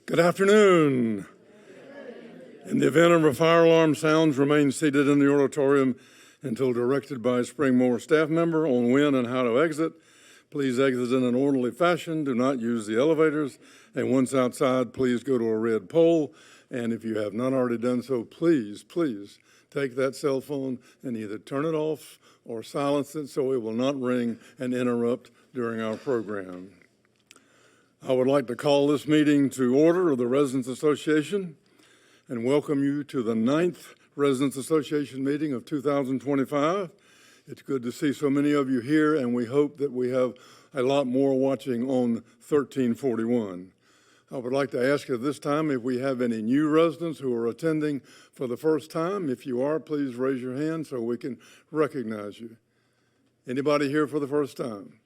Good afternoon. In the event of a fire alarm sounds, remain seated in the auditorium until directed by a Springmore staff member on when and how to exit. Please exit in an orderly fashion. Do not use the elevators. And once outside, please go to a red pole. And if you have not already done so, please take that cell phone and either turn it off or silence it so it will not ring and interrupt during our program. I would like to call this meeting to order of the Residents Association and welcome you to the 9th Residents Association meeting of 2025. It's good to see so many of you here, and we hope that we have a lot more watching on 1341. I would like to ask at this time if we have any new residents who are attending for the first time. If you are, please raise your hand so we can recognize you. Anybody here for the first time?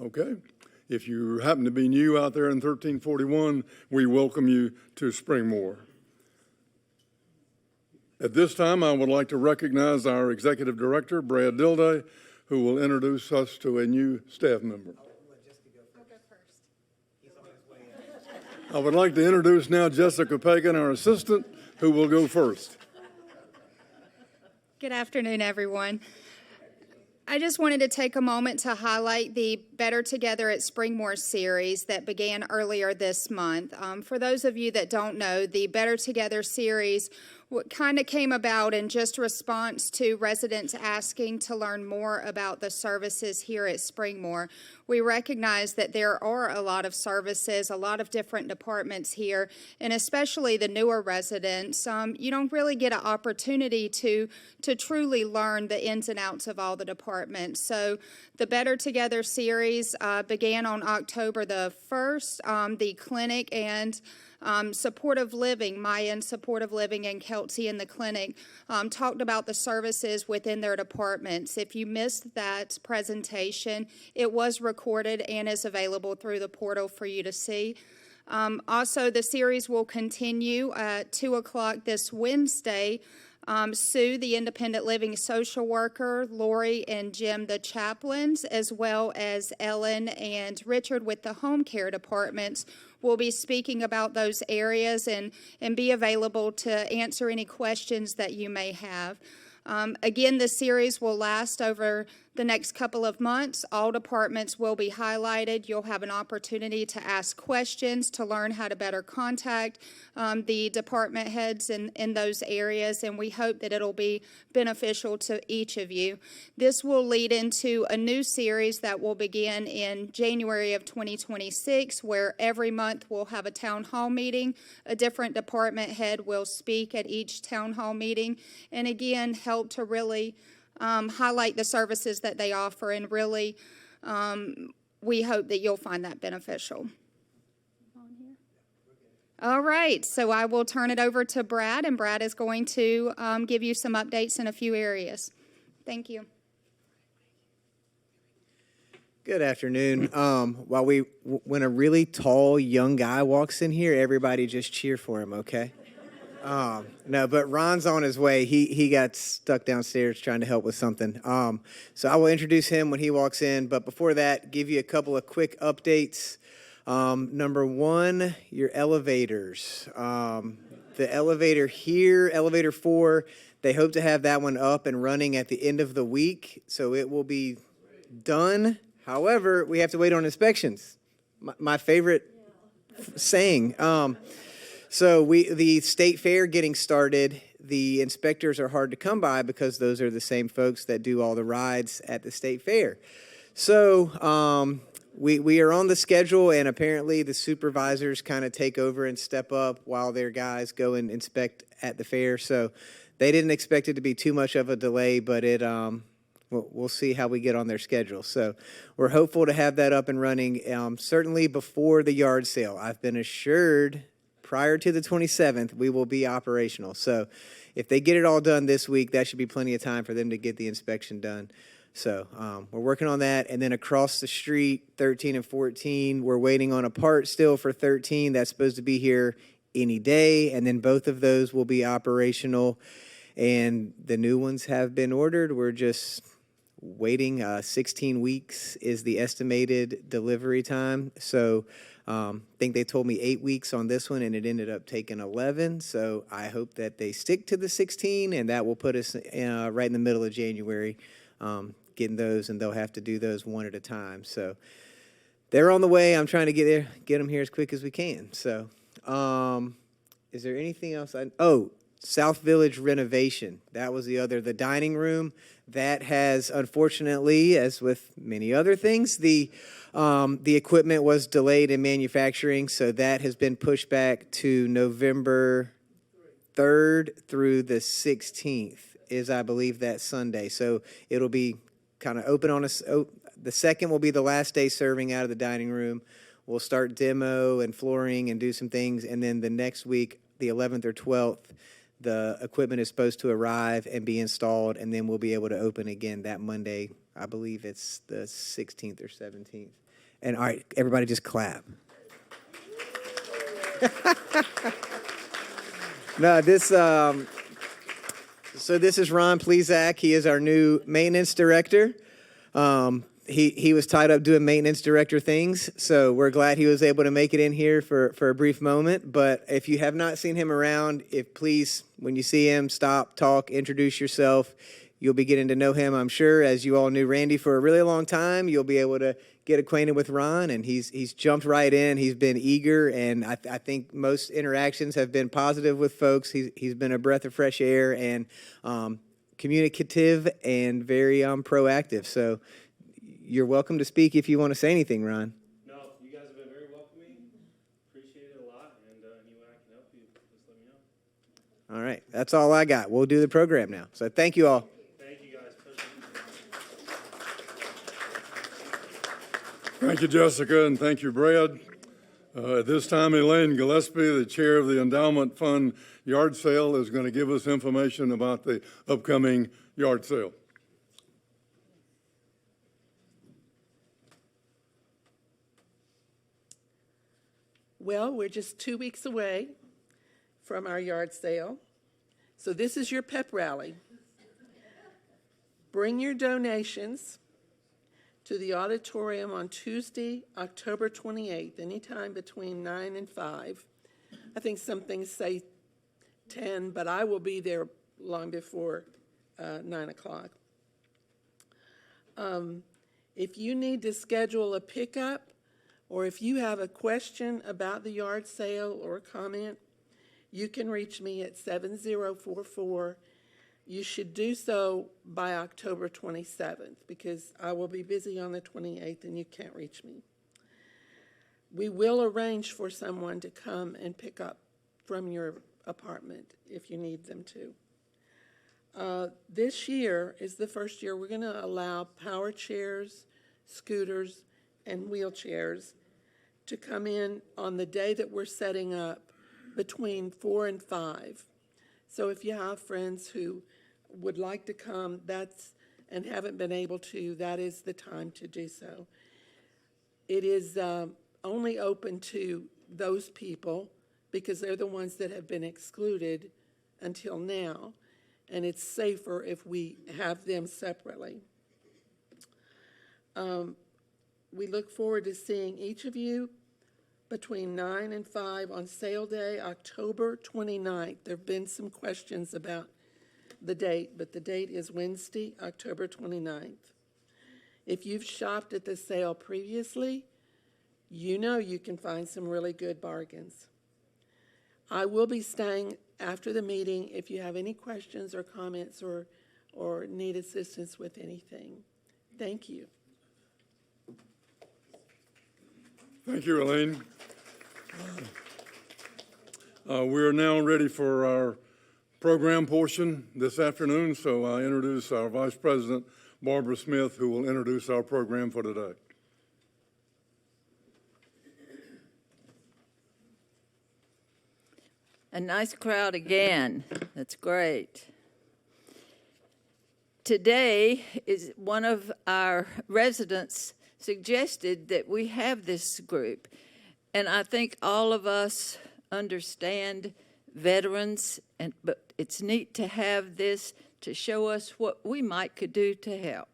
Okay. If you happen to be new out there in 1341, we welcome you to Springmore. At this time, I would like to recognize our Executive Director, Brad Dilday, who will introduce us to a new staff member. I would like to introduce now Jessica Pagan, our assistant, who will go first. Good afternoon, everyone. I just wanted to take a moment to highlight the Better Together at Springmore series that began earlier this month. For those of you that don't know, the Better Together series kind of came about in just response to residents asking to learn more about the services here at Springmore. We recognize that there are a lot of services, a lot of different departments here, and especially the newer residents, you don't really get an opportunity to truly learn the ins and outs of all the departments. So the Better Together series began on October the 1st. The clinic and Supportive Living, Maya and Supportive Living and Kelsey in the clinic talked about the services within their departments. If you missed that presentation, it was recorded and is available through the portal for you to see. Also, the series will continue at 2 o'clock this Wednesday. Sue, the independent living social worker, Lori and Jim, the chaplains, as well as Ellen and Richard with the home care departments will be speaking about those areas and be available to answer any questions that you may have. Again, this series will last over the next couple of months. All departments will be highlighted. You'll have an opportunity to ask questions, to learn how to better contact the department heads in those areas, and we hope that it'll be beneficial to each of you. This will lead into a new series that will begin in January of 2026, where every month we'll have a town hall meeting. A different department head will speak at each town hall meeting, and again, help to really highlight the services that they offer, and really we hope that you'll find that beneficial. All right, so I will turn it over to Brad, and Brad is going to give you some updates in a few areas. Thank you. Good afternoon. When a really tall young guy walks in here, everybody just cheer for him, okay? No, but Ron's on his way. He got stuck downstairs trying to help with something. So I will introduce him when he walks in. But before that, give you a couple of quick updates. Number one, your elevators. The elevator here, elevator 4, they hope to have that one up and running at the end of the week. So it will be done. However, we have to wait on inspections. My favorite saying. So the state fair getting started, the inspectors are hard to come by because those are the same folks that do all the rides at the state fair. So we are on the schedule, and apparently the supervisors kind of take over and step up while their guys go and inspect at the fair. So they didn't expect it to be too much of a delay, but we'll see how we get on their schedule. So we're hopeful to have that up and running, certainly before the yard sale. I've been assured prior to the 27th, we will be operational. So if they get it all done this week, that should be plenty of time for them to get the inspection done. So we're working on that. And then across the street, 13 and 14, we're waiting on a part still for 13. That's supposed to be here any day. And then both of those will be operational. And the new ones have been ordered. We're just waiting. 16 weeks is the estimated delivery time. So Think they told me 8 weeks on this one, and it ended up taking 11. So I hope that they stick to the 16, and that will put us right in the middle of January, getting those, and they'll have to do those one at a time. So they're on the way. I'm trying to get them here as quick as we can. So, is there anything else? South Village renovation. That was the dining room. That has, unfortunately, as with many other things, the equipment was delayed in manufacturing, so that has been pushed back to November 3rd through the 16th, is I believe that Sunday. So it'll be kind of open on the 2nd will be the last day serving out of the dining room. We'll start demo and flooring and do some things, and then the next week, the 11th or 12th, the equipment is supposed to arrive and be installed, and then we'll be able to open again that Monday. I believe it's the 16th or 17th. And all right, everybody just clap. No, so this is Ron Plezak. He is our new maintenance director. He was tied up doing maintenance director things, so we're glad he was able to make it in here for a brief moment. But if you have not seen him around, please, when you see him, stop, talk, introduce yourself. You'll be getting to know him, I'm sure, as you all knew Randy for a really long time. You'll be able to get acquainted with Ron, and he's jumped right in. He's been eager, and I think most interactions have been positive with folks. He's been a breath of fresh air and communicative and very proactive. So you're welcome to speak if you want to say anything, Ron. No, you guys have been very welcoming. Appreciate it a lot, and any way I can help you, just let me know. All right, that's all I got. We'll do the program now. So thank you all. Thank you, guys. Thank you, Jessica, and thank you, Brad. At this time, Elaine Gillespie, the chair of the Endowment Fund Yard Sale, is going to give us information about the upcoming yard sale. Well, we're just 2 weeks away from our yard sale. So this is your pep rally. Bring your donations to the auditorium on Tuesday, October 28th, anytime between 9 and 5. I think some things say 10, but I will be there long before 9 o'clock. If you need to schedule a pickup, or if you have a question about the yard sale or a comment, you can reach me at 7044. You should do so by October 27th because I will be busy on the 28th and you can't reach me. We will arrange for someone to come and pick up from your apartment if you need them to. This year is the first year we're going to allow power chairs, scooters, and wheelchairs to come in on the day that we're setting up between 4 and 5. So if you have friends who would like to come and haven't been able to, that is the time to do so. It is only open to those people because they're the ones that have been excluded until now, and it's safer if we have them separately. We look forward to seeing each of you between 9 and 5 on sale day, October 29th. There have been some questions about the date, but the date is Wednesday, October 29th. If you've shopped at the sale previously, you know you can find some really good bargains. I will be staying after the meeting if you have any questions or comments or need assistance with anything. Thank you. Thank you, Elaine. We are now ready for our program portion this afternoon, so I introduce our Vice President, Barbara Smith, who will introduce our program for today. A nice crowd again. That's great. Today is one of our residents suggested that we have this group. And I think all of us understand veterans, but it's neat to have this to show us what we could do to help.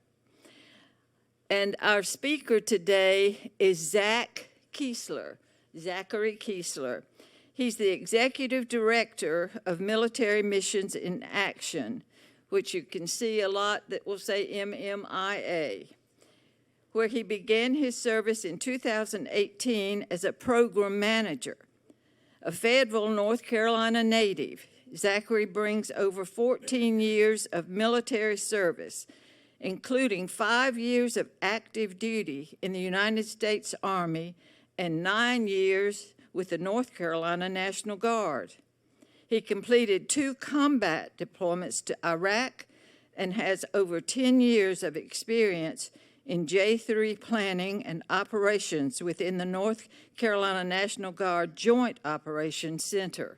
And our speaker today is Zach Kiesler. Zachary Kiesler. He's the Executive Director of Military Missions in Action, which you can see a lot that will say MMIA, where he began his service in 2018 as a program manager. A Fayetteville, North Carolina native, Zachary brings over 14 years of military service, including 5 years of active duty in the United States Army and 9 years with the North Carolina National Guard. He completed 2 combat deployments to Iraq and has over 10 years of experience in J3 planning and operations within the North Carolina National Guard Joint Operations Center.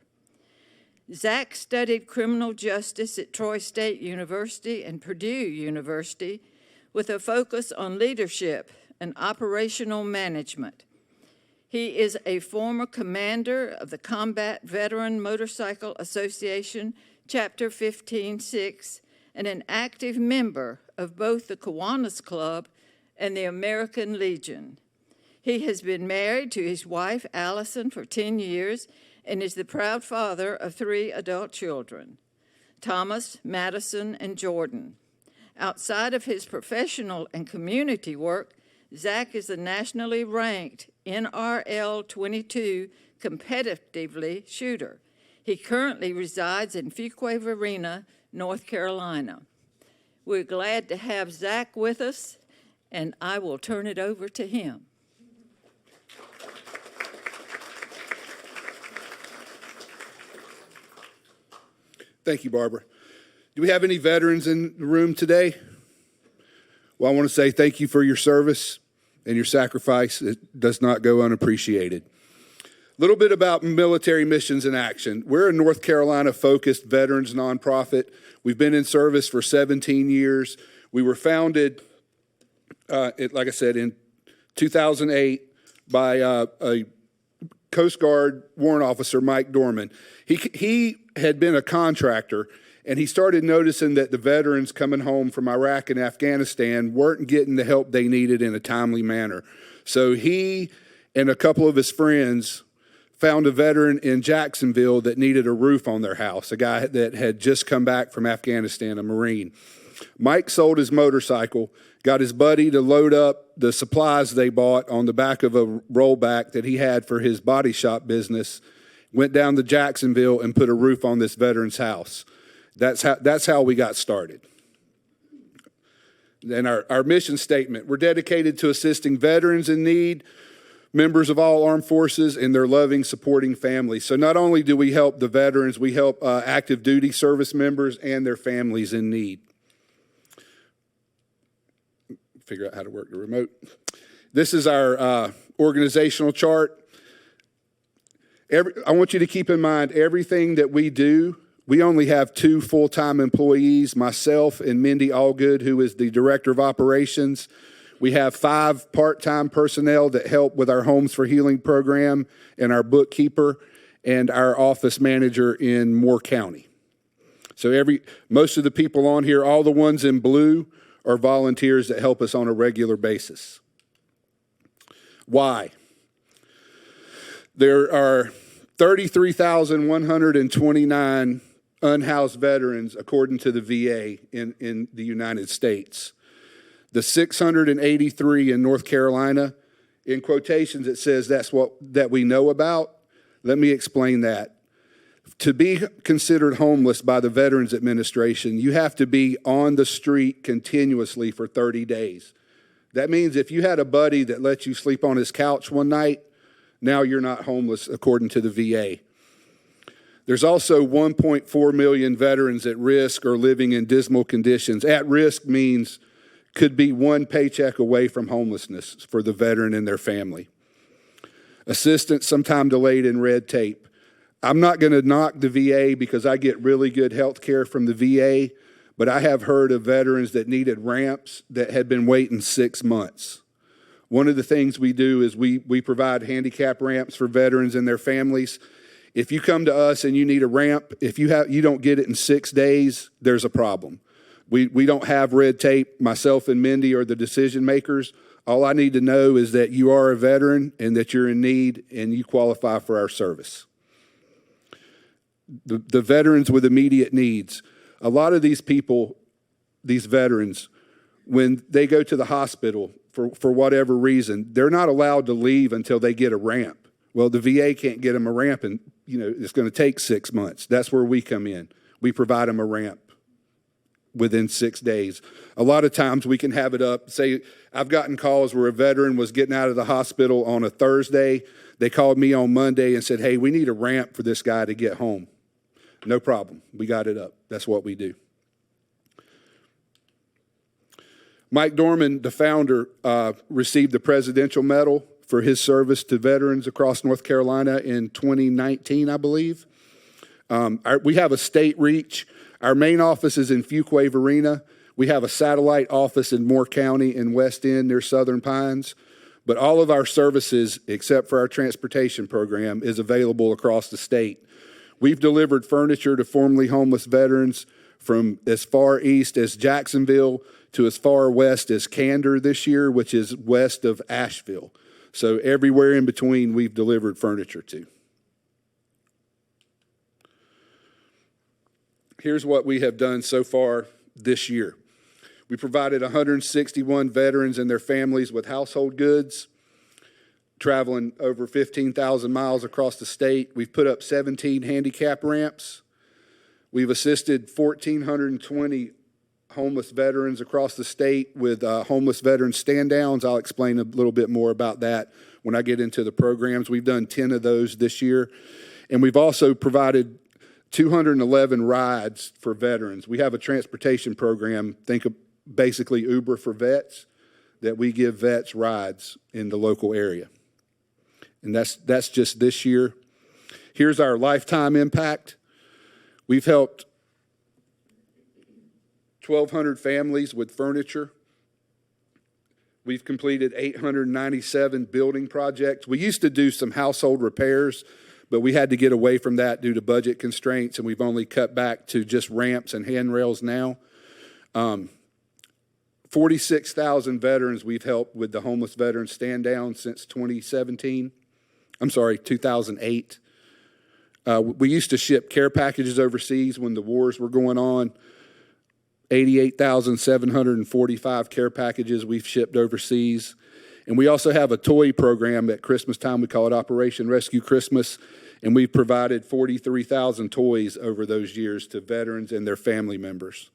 Zach studied criminal justice at Troy State University and Purdue University with a focus on leadership and operational management. He is a former commander of the Combat Veteran Motorcycle Association, Chapter 15-6, and an active member of both the Kiwanis Club and the American Legion. He has been married to his wife, Allison, for 10 years and is the proud father of 3 adult children, Thomas, Madison, and Jordan. Outside of his professional and community work, Zach is a nationally ranked NRL 22 competitively shooter. He currently resides in Fuquay-Varina, North Carolina. We're glad to have Zach with us, and I will turn it over to him. Thank you, Barbara. Do we have any veterans in the room today? Well, I want to say thank you for your service and your sacrifice. It does not go unappreciated. A little bit about Military Missions in Action. We're a North Carolina-focused veterans nonprofit. We've been in service for 17 years. We were founded, like I said, in 2008 by a Coast Guard warrant officer, Mike Dorman. He had been a contractor, and he started noticing that the veterans coming home from Iraq and Afghanistan weren't getting the help they needed in a timely manner. So he and a couple of his friends found a veteran in Jacksonville that needed a roof on their house, a guy that had just come back from Afghanistan, a Marine. Mike sold his motorcycle, got his buddy to load up the supplies they bought on the back of a rollback that he had for his body shop business, went down to Jacksonville and put a roof on this veteran's house. That's how we got started. And our mission statement, we're dedicated to assisting veterans in need, members of all armed forces, and their loving, supporting families. So not only do we help the veterans, we help active duty service members and their families in need. Figure out how to work the remote. This is our organizational chart. I want you to keep in mind everything that we do. We only have 2 full-time employees, myself and Mindy Allgood, who is the Director of Operations. We have 5 part-time personnel that help with our Homes for Healing program and our bookkeeper and our office manager in Moore County. So most of the people on here, all the ones in blue, are volunteers that help us on a regular basis. Why? There are 33,129 unhoused veterans, according to the VA, in the United States. The 683 in North Carolina, in quotations it says that we know about. Let me explain that. To be considered homeless by the Veterans Administration, you have to be on the street continuously for 30 days. That means if you had a buddy that let you sleep on his couch one night, now you're not homeless according to the VA. There's also 1.4 million veterans at risk or living in dismal conditions. At risk means could be 1 paycheck away from homelessness for the veteran and their family. Assistance, sometime delayed in red tape. I'm not going to knock the VA because I get really good health care from the VA, but I have heard of veterans that needed ramps that had been waiting 6 months. One of the things we do is we provide handicap ramps for veterans and their families. If you come to us and you need a ramp, if you don't get it in 6 days, there's a problem. We don't have red tape. Myself and Mindy are the decision makers. All I need to know is that you are a veteran and that you're in need and you qualify for our service. The veterans with immediate needs. A lot of these people, these veterans, when they go to the hospital for whatever reason, they're not allowed to leave until they get a ramp. Well, the VA can't get them a ramp, and it's going to take 6 months. That's where we come in. We provide them a ramp within 6 days. A lot of times we can have it up. Say, I've gotten calls where a veteran was getting out of the hospital on a Thursday. They called me on Monday and said, hey, we need a ramp for this guy to get home. No problem. We got it up. That's what we do. Mike Dorman, the founder, received the Presidential Medal for his service to veterans across North Carolina in 2019, I believe. We have a state reach. Our main office is in Fuquay, Varina. We have a satellite office in Moore County in West End near Southern Pines. But all of our services, except for our transportation program, is available across the state. We've delivered furniture to formerly homeless veterans from as far east as Jacksonville to as far west as Candor this year, which is west of Asheville. So everywhere in between, we've delivered furniture to. Here's what we have done so far this year. We provided 161 veterans and their families with household goods, traveling over 15,000 miles across the state. We've put up 17 handicap ramps. We've assisted 1,420 homeless veterans across the state with homeless veteran stand-downs. I'll explain a little bit more about that when I get into the programs. We've done 10 of those this year. And we've also provided 211 rides for veterans. We have a transportation program, think of basically Uber for vets, that we give vets rides in the local area. And that's just this year. Here's our lifetime impact. We've helped 1,200 families with furniture. We've completed 897 building projects. We used to do some household repairs, but we had to get away from that due to budget constraints, and we've only cut back to just ramps and handrails now. 46,000 veterans we've helped with the Homeless Veterans Stand Down since 2008. We used to ship care packages overseas when the wars were going on. 88,745 care packages we've shipped overseas. And we also have a toy program at Christmas time. We call it Operation Rescue Christmas. And we've provided 43,000 toys over those years to veterans and their family members.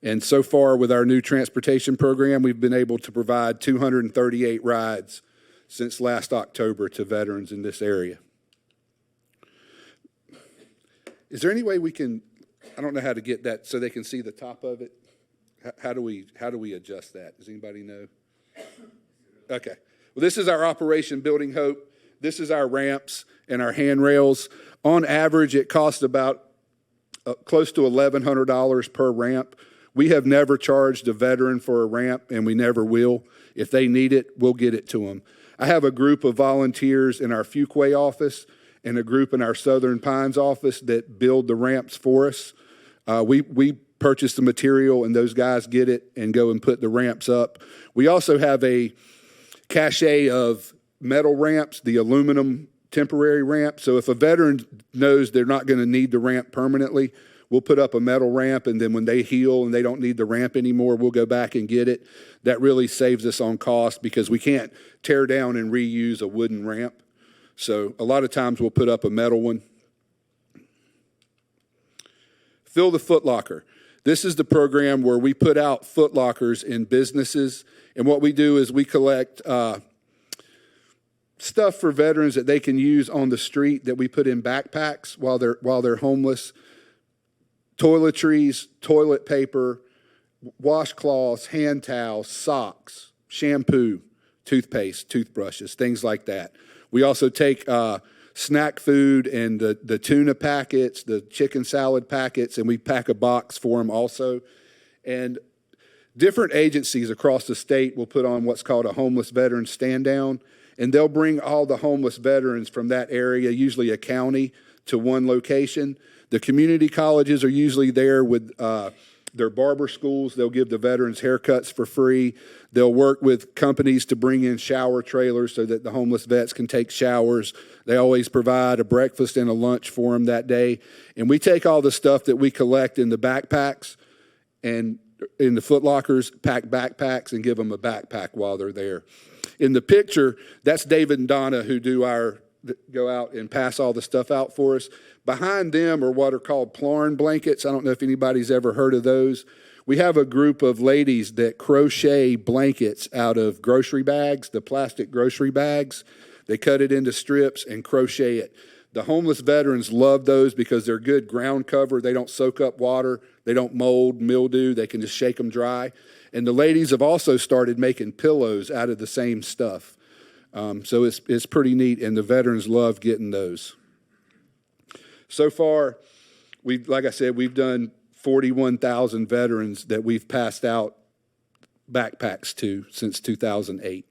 And so far with our new transportation program, we've been able to provide 238 rides since last October to veterans in this area. Is there any way we can, I don't know how to get that so they can see the top of it? How do we adjust that? Does anybody know? Okay. Well, this is our Operation Building Hope. This is our ramps and our handrails. On average, it costs about close to $1,100 per ramp. We have never charged a veteran for a ramp, and we never will. If they need it, we'll get it to them. I have a group of volunteers in our Fuquay office and a group in our Southern Pines office that build the ramps for us. We purchase the material, and those guys get it and go and put the ramps up. We also have a cache of metal ramps, the aluminum temporary ramp. So if a veteran knows they're not going to need the ramp permanently, we'll put up a metal ramp, and then when they heal and they don't need the ramp anymore, we'll go back and get it. That really saves us on cost because we can't tear down and reuse a wooden ramp. So a lot of times we'll put up a metal one. Fill the Foot Locker. This is the program where we put out foot lockers in businesses, and what we do is we collect stuff for veterans that they can use on the street that we put in backpacks while they're homeless. Toiletries, toilet paper, washcloths, hand towels, socks, shampoo, toothpaste, toothbrushes, things like that. We also take snack food and the tuna packets, the chicken salad packets, and we pack a box for them also. And different agencies across the state will put on what's called a homeless veteran stand down, and they'll bring all the homeless veterans from that area, usually a county, to one location. The community colleges are usually there with their barber schools. They'll give the veterans haircuts for free. They'll work with companies to bring in shower trailers so that the homeless vets can take showers. They always provide a breakfast and a lunch for them that day. And we take all the stuff that we collect in the backpacks and in the Foot Lockers, pack backpacks and give them a backpack while they're there. In the picture, that's David and Donna who go out and pass all the stuff out for us. Behind them are what are called Plarn blankets. I don't know if anybody's ever heard of those. We have a group of ladies that crochet blankets out of grocery bags, the plastic grocery bags. They cut it into strips and crochet it. The homeless veterans love those because they're good ground cover. They don't soak up water. They don't mold, mildew. They can just shake them dry. And the ladies have also started making pillows out of the same stuff. So it's pretty neat, and the veterans love getting those. So far, like I said, we've done 41,000 veterans that we've passed out backpacks to since 2008.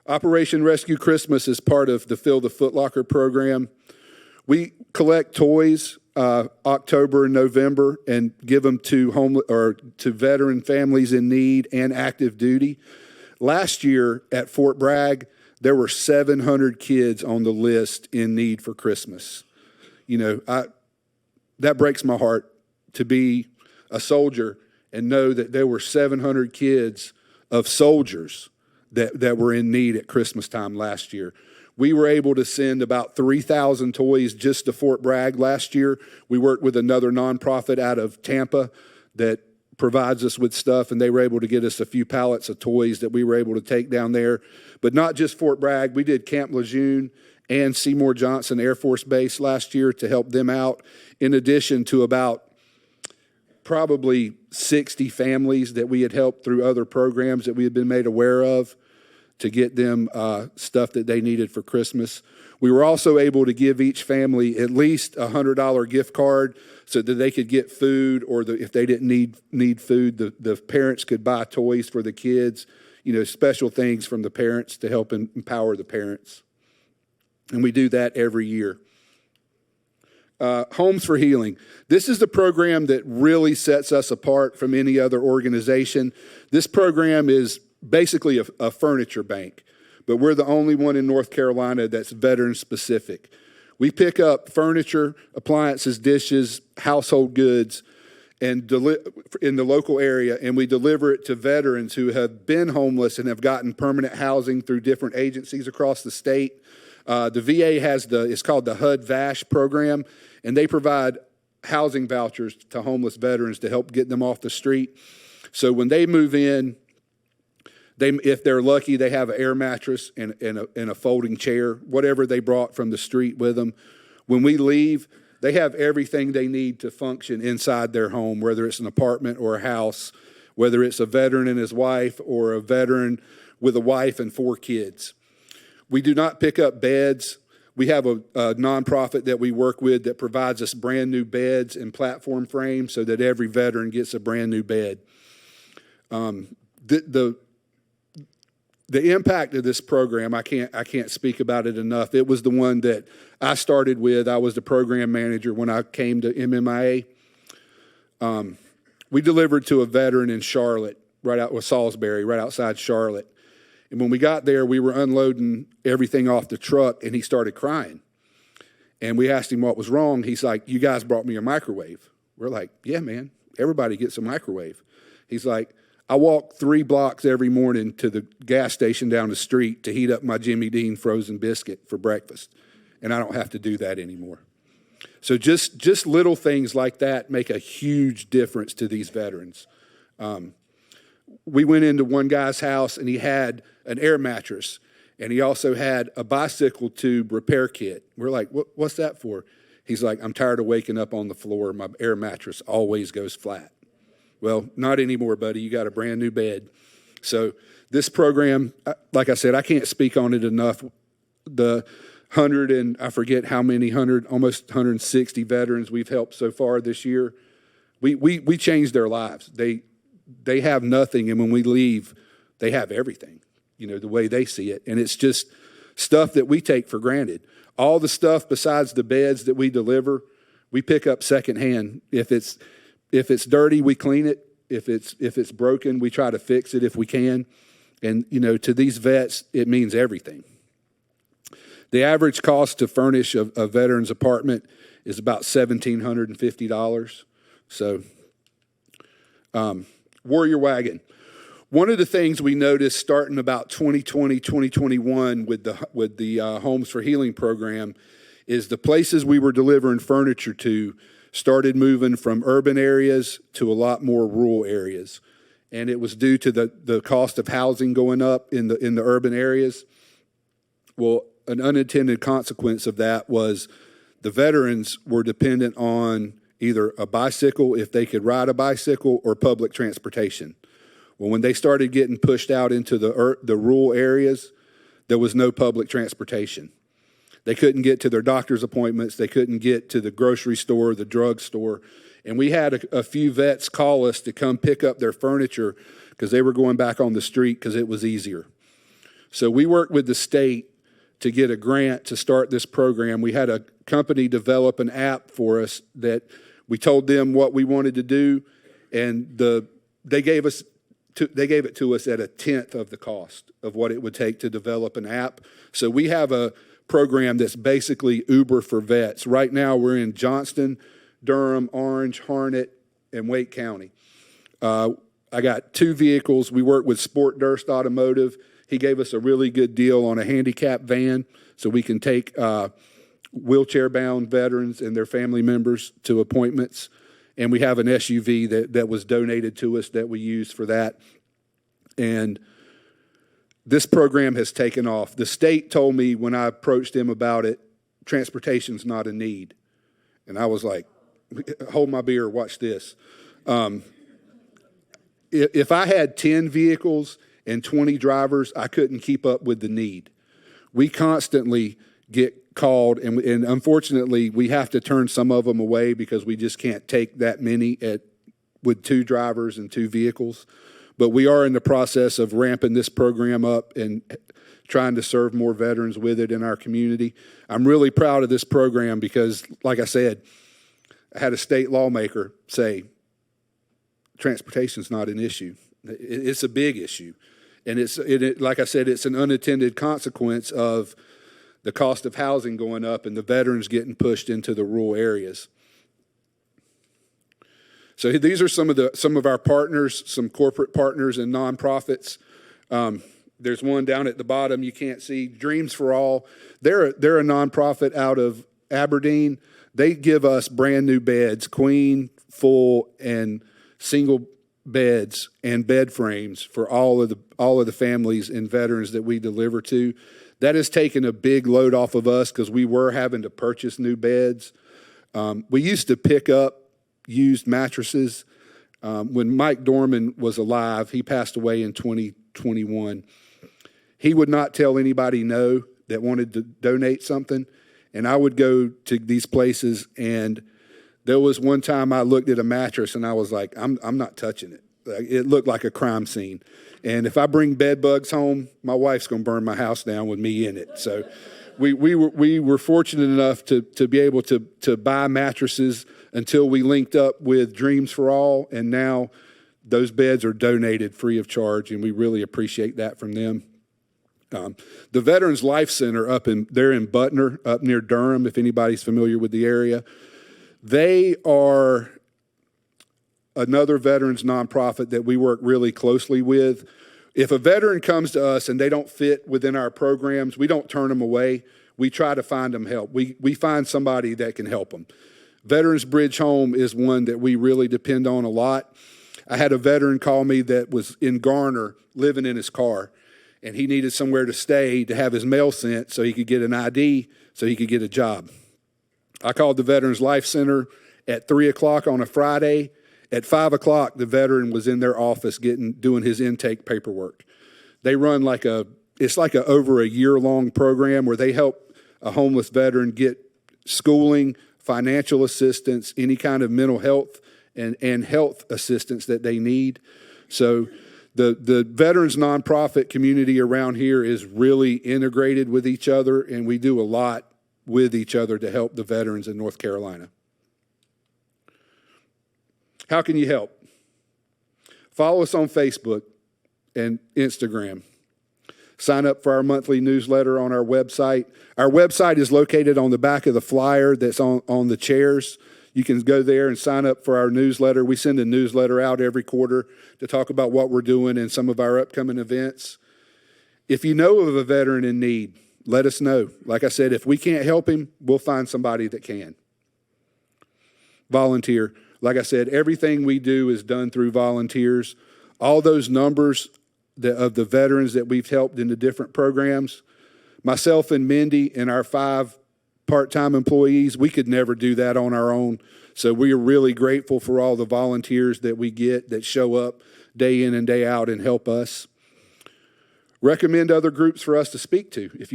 Operation Rescue Christmas is part of the Fill the Foot Locker program. We collect toys October and November and give them to veteran families in need and active duty. Last year at Fort Bragg, there were 700 kids on the list in need for Christmas. You know, that breaks my heart to be a soldier and know that there were 700 kids of soldiers that were in need at Christmas time last year. We were able to send about 3,000 toys just to Fort Bragg last year. We worked with another nonprofit out of Tampa that provides us with stuff, and they were able to get us a few pallets of toys that we were able to take down there. But not just Fort Bragg. We did Camp Lejeune and Seymour Johnson Air Force Base last year to help them out, in addition to about probably 60 families that we had helped through other programs that we had been made aware of to get them stuff that they needed for Christmas. We were also able to give each family at least a $100 gift card so that they could get food, or if they didn't need food, the parents could buy toys for the kids, you know, special things from the parents to help empower the parents. And we do that every year. Homes for Healing. This is the program that really sets us apart from any other organization. This program is basically a furniture bank, but we're the only one in North Carolina that's veteran specific. We pick up furniture, appliances, dishes, household goods, and in the local area, and we deliver it to veterans who have been homeless and have gotten permanent housing through different agencies across the state. The VA has it's called the HUD-VASH program, and they provide housing vouchers to homeless veterans to help get them off the street. So when they move in, if they're lucky, they have an air mattress and a folding chair, whatever they brought from the street with them. When we leave, they have everything they need to function inside their home, whether it's an apartment or a house, whether it's a veteran and his wife or a veteran with a wife and 4 kids. We do not pick up beds. We have a nonprofit that we work with that provides us brand new beds and platform frames so that every veteran gets a brand new bed. The impact of this program, I can't speak about it enough. It was the one that I started with. I was the program manager when I came to MMIA. We delivered to a veteran in Charlotte, Salisbury, right outside Charlotte. And when we got there, we were unloading everything off the truck, and he started crying. And we asked him what was wrong. He's like, "You guys brought me a microwave." We're like, "Yeah, man, everybody gets a microwave." He's like, "I walk 3 blocks every morning to the gas station down the street to heat up my Jimmy Dean frozen biscuit for breakfast, and I don't have to do that anymore." So just little things like that make a huge difference to these veterans. We went into one guy's house, and he had an air mattress, and he also had a bicycle tube repair kit. We're like, "What's that for?" He's like, "I'm tired of waking up on the floor. My air mattress always goes flat." Well, not anymore, buddy. You got a brand new bed. So this program, like I said, I can't speak on it enough. The almost 160 veterans we've helped so far this year, we changed their lives. They have nothing, and when we leave, they have everything, you know, the way they see it. And it's just stuff that we take for granted. All the stuff besides the beds that we deliver, we pick up secondhand. If it's dirty, we clean it. If it's broken, we try to fix it if we can. And, to these vets, it means everything. The average cost to furnish a veteran's apartment is about $1,750. So, Warrior Wagon. One of the things we noticed starting about 2020, 2021 with the Homes for Healing program is the places we were delivering furniture to started moving from urban areas to a lot more rural areas. And it was due to the cost of housing going up in the urban areas. Well, an unintended consequence of that was the veterans were dependent on either a bicycle, if they could ride a bicycle, or public transportation. Well, when they started getting pushed out into the rural areas, there was no public transportation. They couldn't get to their doctor's appointments. They couldn't get to the grocery store, the drug store. And we had a few vets call us to come pick up their furniture because they were going back on the street because it was easier. So we worked with the state to get a grant to start this program. We had a company develop an app for us that we told them what we wanted to do, and they gave it to us at 1/10 of the cost of what it would take to develop an app. So we have a program that's basically Uber for vets. Right now we're in Johnston, Durham, Orange, Harnett, and Wake County. I got 2 vehicles. We work with Sport Durst Automotive. He gave us a really good deal on a handicap van so we can take wheelchair-bound veterans and their family members to appointments. And we have an SUV that was donated to us that we use for that. And this program has taken off. The state told me when I approached them about it, transportation's not a need. And I was like, hold my beer, watch this. If I had 10 vehicles and 20 drivers, I couldn't keep up with the need. We constantly get called, and unfortunately, we have to turn some of them away because we just can't take that many with 2 drivers and 2 vehicles. But we are in the process of ramping this program up and trying to serve more veterans with it in our community. I'm really proud of this program because, like I said, I had a state lawmaker say, transportation's not an issue. It's a big issue. And like I said, it's an unintended consequence of the cost of housing going up and the veterans getting pushed into the rural areas. So these are some of our partners, some corporate partners and nonprofits. There's one down at the bottom you can't see, Dreams for All. They're a nonprofit out of Aberdeen. They give us brand new beds, queen, full, and single beds and bed frames for all of the families and veterans that we deliver to. That has taken a big load off of us because we were having to purchase new beds. We used to pick up used mattresses. When Mike Dorman was alive, he passed away in 2021. He would not tell anybody no that wanted to donate something. And I would go to these places, and there was one time I looked at a mattress and I was like, I'm not touching it. It looked like a crime scene. And if I bring bed bugs home, my wife's going to burn my house down with me in it. So we were fortunate enough to be able to buy mattresses until we linked up with Dreams for All, and now those beds are donated free of charge, and we really appreciate that from them. The Veterans Life Center they're in Butner, up near Durham, if anybody's familiar with the area. They are another veterans nonprofit that we work really closely with. If a veteran comes to us and they don't fit within our programs, we don't turn them away. We try to find them help. We find somebody that can help them. Veterans Bridge Home is one that we really depend on a lot. I had a veteran call me that was in Garner living in his car, and he needed somewhere to stay to have his mail sent so he could get an ID so he could get a job. I called the Veterans Life Center at 3 o'clock on a Friday. At 5 o'clock, the veteran was in their office doing his intake paperwork. They run it's like over a year-long program where they help a homeless veteran get schooling, financial assistance, any kind of mental health and health assistance that they need. So The veterans nonprofit community around here is really integrated with each other, and we do a lot with each other to help the veterans in North Carolina. How can you help? Follow us on Facebook and Instagram. Sign up for our monthly newsletter on our website. Our website is located on the back of the flyer that's on the chairs. You can go there and sign up for our newsletter. We send a newsletter out every quarter to talk about what we're doing and some of our upcoming events. If you know of a veteran in need, let us know. Like I said, if we can't help him, we'll find somebody that can. Volunteer. Like I said, everything we do is done through volunteers. All those numbers of the veterans that we've helped in the different programs, myself and Mindy and our 5 part-time employees, we could never do that on our own. So we are really grateful for all the volunteers that we get that show up day in and day out and help us. Recommend other groups for us to speak to. If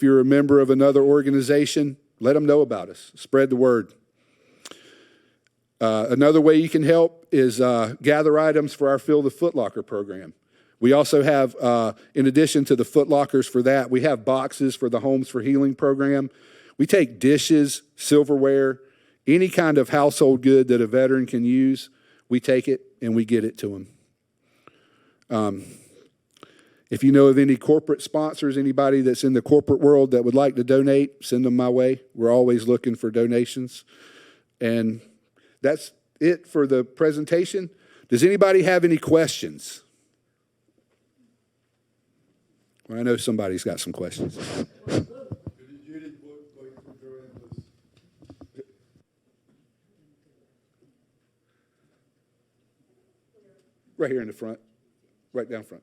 you're a member of another organization, let them know about us. Spread the word. Another way you can help is gather items for our Fill the Foot Locker program. We also have, in addition to the Foot Lockers for that, we have boxes for the Homes for Healing program. We take dishes, silverware, any kind of household good that a veteran can use, we take it and we get it to them. If you know of any corporate sponsors, anybody that's in the corporate world that would like to donate, send them my way. We're always looking for donations. And that's it for the presentation. Does anybody have any questions? Well, I know somebody's got some questions. Right here in the front, right down front.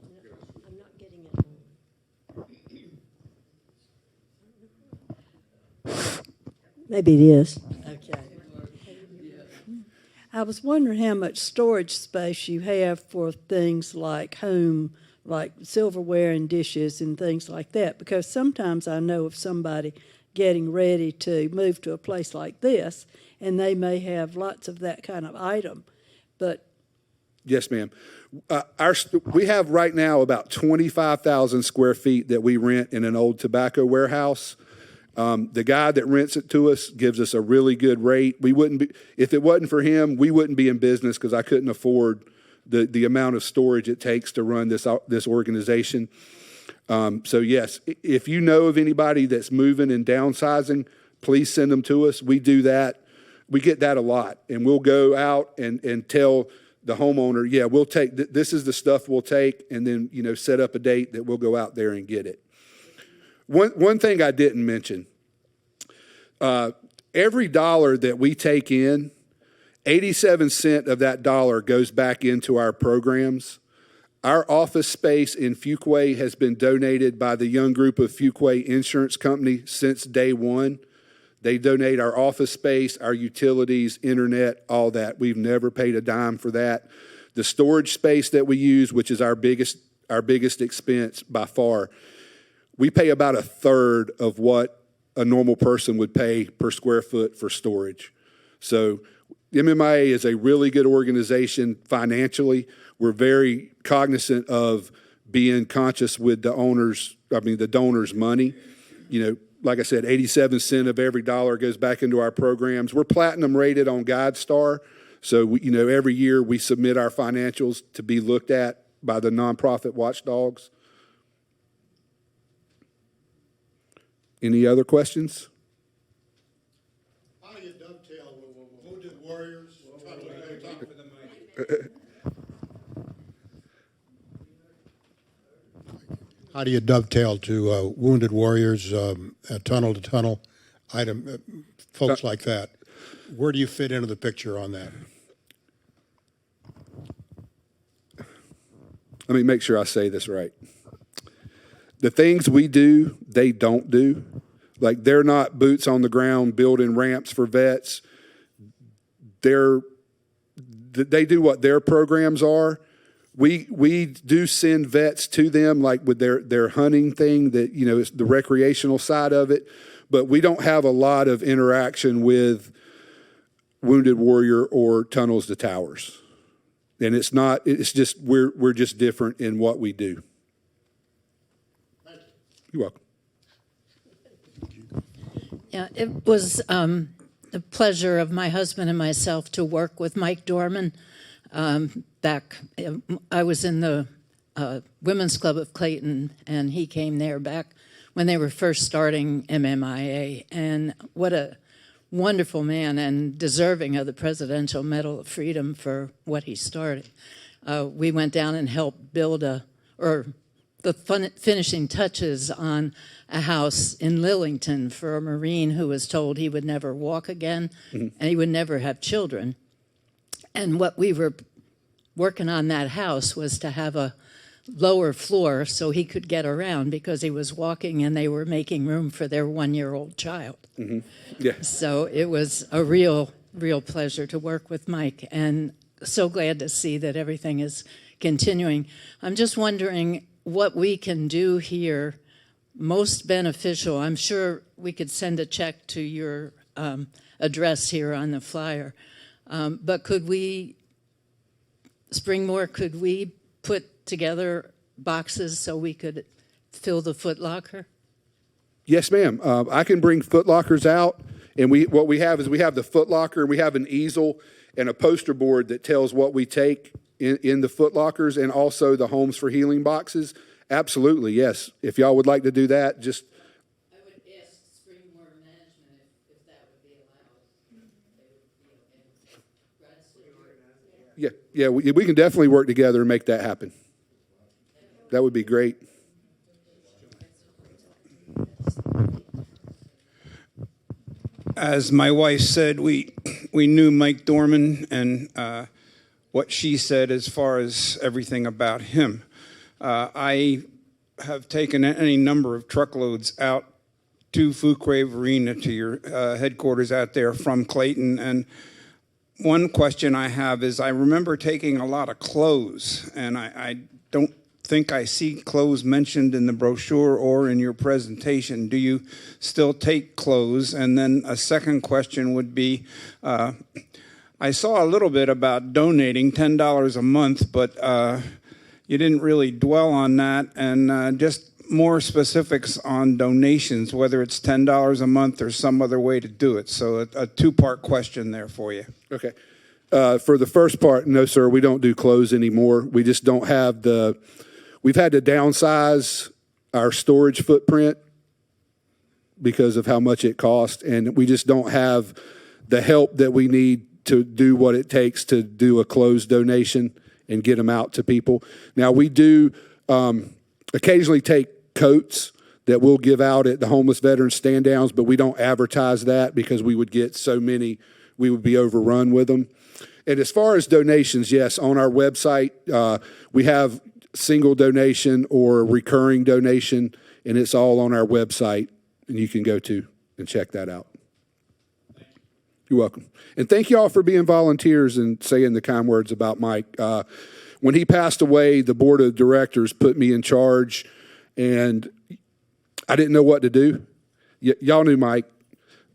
I'm not getting it. Maybe it is. Okay. I was wondering how much storage space you have for things like like silverware and dishes and things like that, because sometimes I know of somebody getting ready to move to a place like this, and they may have lots of that kind of item, but Yes, ma'am. We have right now about 25,000 square feet that we rent in an old tobacco warehouse. The guy that rents it to us gives us a really good rate. We wouldn't be, if it wasn't for him, we wouldn't be in business because I couldn't afford the amount of storage it takes to run this organization. So yes, if you know of anybody that's moving and downsizing, please send them to us. We do that. We get that a lot, and we'll go out and tell the homeowner, yeah, we'll take, this is the stuff we'll take, and then, set up a date that we'll go out there and get it. One thing I didn't mention, every dollar that we take in, 87 cents of that dollar goes back into our programs. Our office space in Fuquay has been donated by the young group of Fuquay Insurance Company since day one. They donate our office space, our utilities, internet, all that. We've never paid a dime for that. The storage space that we use, which is our biggest expense by far, we pay about a third of what a normal person would pay per square foot for storage. So MMIA is a really good organization financially. We're very cognizant of being conscious with the donors' money. Like I said, 87 cents of every dollar goes back into our programs. We're platinum rated on GuideStar. So, every year we submit our financials to be looked at by the nonprofit watchdogs. Any other questions? How do you dovetail with Wounded Warriors? How do you dovetail to Wounded Warriors, tunnel to tunnel item, folks like that? Where do you fit into the picture on that? Let me make sure I say this right. The things we do, they don't do. Like, they're not boots on the ground building ramps for vets. They do what their programs are. We do send vets to them, like with their hunting thing, that, it's the recreational side of it. But we don't have a lot of interaction with Wounded Warrior or Tunnels to Towers. And it's not, it's just, we're just different in what we do. You're welcome. Yeah, it was the pleasure of my husband and myself to work with Mike Dorman back. I was in the Women's Club of Clayton, and he came there back when they were first starting MMIA. And what a wonderful man, and deserving of the Presidential Medal of Freedom for what he started. We went down and helped build the finishing touches on a house in Lillington for a Marine who was told he would never walk again and he would never have children. And what we were working on that house was to have a lower floor so he could get around because he was walking, and they were making room for their 1-year-old child. Yeah. So it was a real pleasure to work with Mike, and so glad to see that everything is continuing. I'm just wondering what we can do here most beneficial. I'm sure we could send a check to your address here on the flyer, but could we, Springmore, could we put together boxes so we could fill the Foot Locker? Yes, ma'am. I can bring Foot Lockers out, and what we have is we have the Foot Locker, and we have an easel and a poster board that tells what we take in the Foot Lockers, and also the Homes for Healing boxes. Absolutely, yes. If y'all would like to do that, just. I would ask Springmore management if that would be allowed. Yeah, we can definitely work together and make that happen. That would be great. As my wife said, we knew Mike Dorman and what she said as far as everything about him. I have taken any number of truckloads out to Fuquay Arena, to your headquarters out there from Clayton, and one question I have is I remember taking a lot of clothes, and I don't think I see clothes mentioned in the brochure or in your presentation. Do you still take clothes? And then a second question would be, I saw a little bit about donating $10 a month, but you didn't really dwell on that, and just more specifics on donations, whether it's $10 a month or some other way to do it. So a two-part question there for you. Okay. For the first part, no, sir, we don't do clothes anymore. We just don't have we've had to downsize our storage footprint because of how much it costs, and we just don't have the help that we need to do what it takes to do a clothes donation and get them out to people. Now, we do occasionally take coats that we'll give out at the homeless veterans stand-downs, but we don't advertise that because we would get so many, we would be overrun with them. And as far as donations, yes, on our website, we have single donation or recurring donation, and it's all on our website, and you can go to and check that out. You're welcome. And thank you all for being volunteers and saying the kind words about Mike. When he passed away, the board of directors put me in charge, and I didn't know what to do. Y'all knew Mike.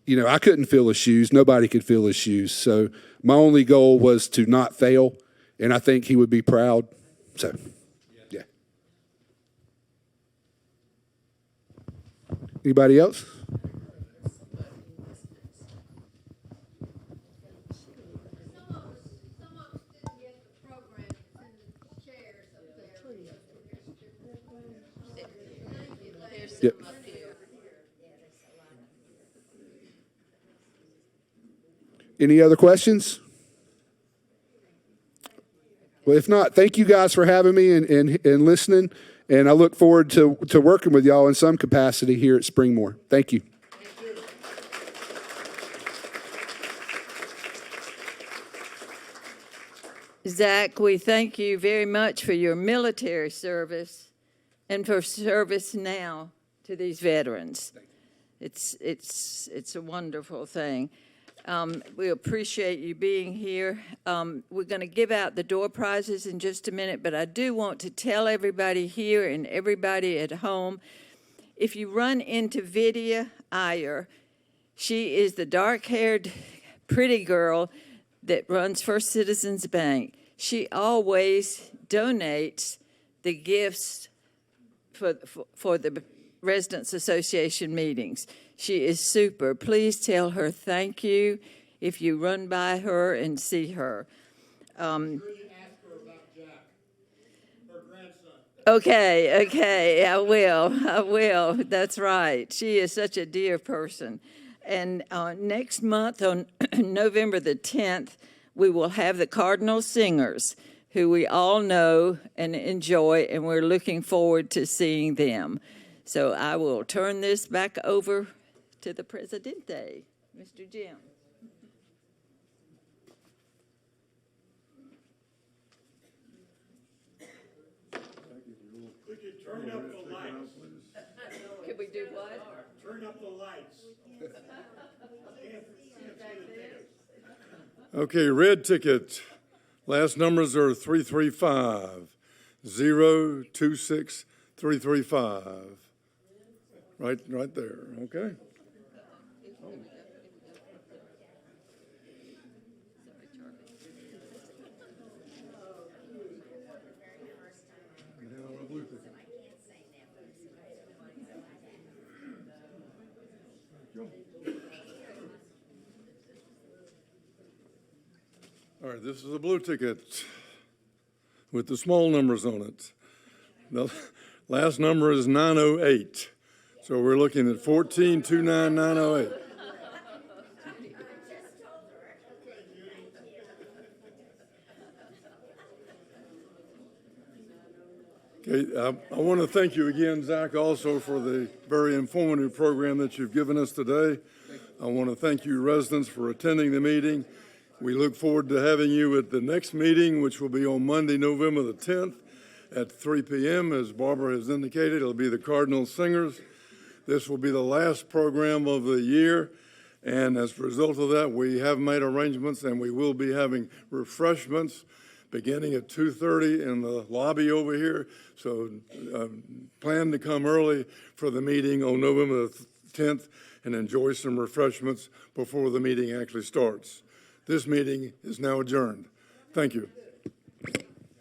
You know, I couldn't fill his shoes. Nobody could fill his shoes. So my only goal was to not fail, and I think he would be proud. So, yeah. Anybody else? Yep. Any other questions? Well, if not, thank you guys for having me and listening. And I look forward to working with y'all in some capacity here at Springmore. Thank you. Zach, we thank you very much for your military service and for service now to these veterans. It's a wonderful thing. We appreciate you being here. We're going to give out the door prizes in just a minute, but I do want to tell everybody here and everybody at home, if you run into Vidya Iyer, she is the dark-haired, pretty girl that runs First Citizens Bank. she always donates the gifts for the Residents Association meetings. She is super. Please tell her thank you if you run by her and see her. Okay, I will. That's right. She is such a dear person. And next month, on November the 10th, we will have the Cardinal Singers, who we all know and enjoy, and we're looking forward to seeing them. So I will turn this back over to the Presidente, Mr. Jim. We could turn up the lights. Could we do what? Turn up the lights. Okay, red ticket. Last numbers are 335, 026 335. Right there, okay? All right, this is a blue ticket with the small numbers on it. The last number is 908. So we're looking at 1429908. Okay, I want to thank you again, Zach, also for the very informative program that you've given us today. I want to thank you, residents, for attending the meeting. We look forward to having you at the next meeting, which will be on Monday, November the 10th at 3 p.m. As Barbara has indicated, it'll be the Cardinal Singers. This will be the last program of the year, and as a result of that, we have made arrangements, and we will be having refreshments beginning at 2:30 in the lobby over here. So plan to come early for the meeting on November the 10th and enjoy some refreshments before the meeting actually starts. This meeting is now adjourned. Thank you.